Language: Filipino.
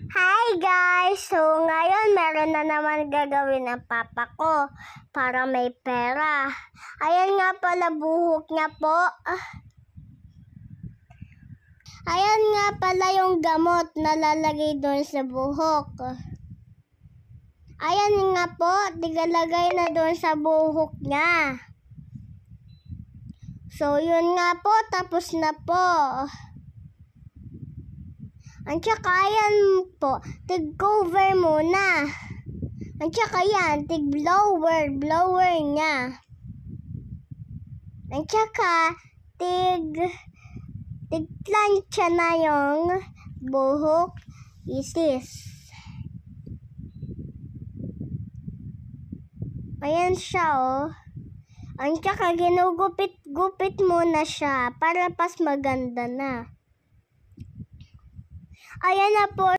Hi guys! So ngayon meron na naman gagawin ang papa ko para may pera. Ayan nga pala buhok niya po. Ayan nga pala yung gamot na lalagay doon sa buhok. Ayan nga po, tigalagay na doon sa buhok niya. So yun nga po, tapos na po. At saka yan po, tig-cover muna. At saka yan, tig-blower niya. At saka, tig-plancha na yung buhok isis. Ayan siya oh. At saka ginugupit-gupit muna siya para pas maganda na. Ayan na po